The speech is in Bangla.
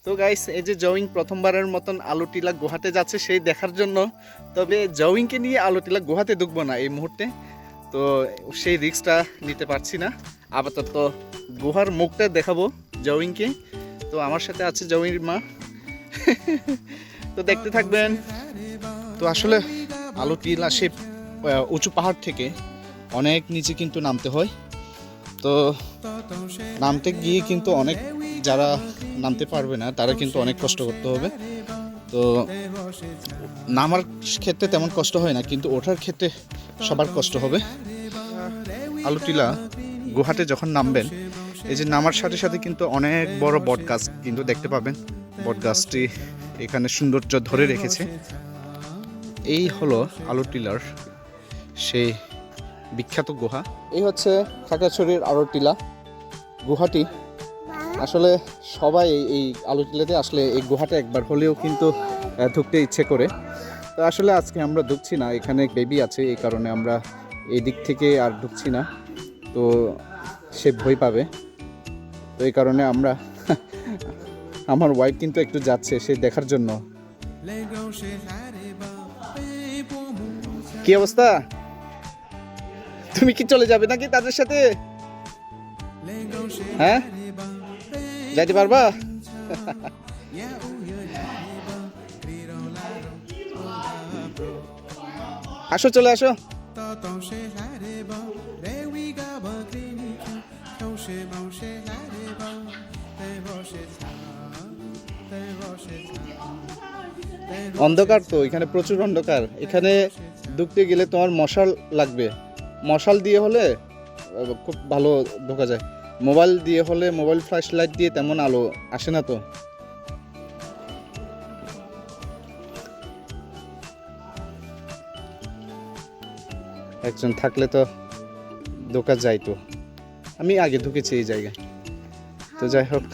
তো গাইস, এই যে জয়িং প্রথমবারের মতন আলুটিলা গুহাতে যাচ্ছে সেই দেখার জন্য। তবে জয়িংকে নিয়ে আলুটিলা গুহাতে ঢুকবো না এই মুহূর্তে, তো সেই রিস্কটা নিতে পারছি না। আপাতত গুহার মুখটা দেখাবো জয়িংকে। তো আমার সাথে আছে জয়ির মা। তো দেখতে থাকবেন। তো আসলে আলুটিলা সে উঁচু পাহাড় থেকে অনেক নিচে কিন্তু নামতে হয়। তো নামতে গিয়ে কিন্তু অনেক, যারা নামতে পারবে না তারা কিন্তু অনেক কষ্ট করতে হবে। তো নামার ক্ষেত্রে তেমন কষ্ট হয় না, কিন্তু ওঠার ক্ষেত্রে সবার কষ্ট হবে। আলুটিলা গুহাতে যখন নামবেন, এই যে নামার সাথে সাথে কিন্তু অনেক বড় বট গাছ কিন্তু দেখতে পাবেন। বট গাছটি এখানে সৌন্দর্য ধরে রেখেছে। এই হলো আলুটিলার সেই বিখ্যাত গুহা। এই হচ্ছে খাগড়াছড়ির আলুটিলা গুহাটি। আসলে সবাই এই আলুটিলাতে আসলে এই গুহাটা একবার হলেও কিন্তু ঢুকতে ইচ্ছে করে। তো আসলে আজকে আমরা ঢুকছি না, এখানে বেবি আছে এই কারণে আমরা এই দিক থেকে আর ঢুকছি না। তো সে ভয় পাবে, তো এই কারণে আমরা আমার ওয়াইফ কিন্তু একটু যাচ্ছে সে দেখার জন্য। কি অবস্থা? তুমি কি চলে যাবে নাকি তাদের সাথে? হ্যাঁ, যাইতে পারবা? আসো, চলে আসো। অন্ধকার তো, এখানে প্রচুর অন্ধকার। এখানে ঢুকতে গেলে তোমার মশাল লাগবে। মশাল দিয়ে হলে খুব ভালো ঢোকা যায়। মোবাইল দিয়ে হলে, মোবাইল ফ্ল্যাশ লাইট দিয়ে তেমন আলো আসে না। তো একজন থাকলে তো ঢোকা যায়। তো আমি আগে ঢুকেছি এই জায়গায়। তো যাই হোক,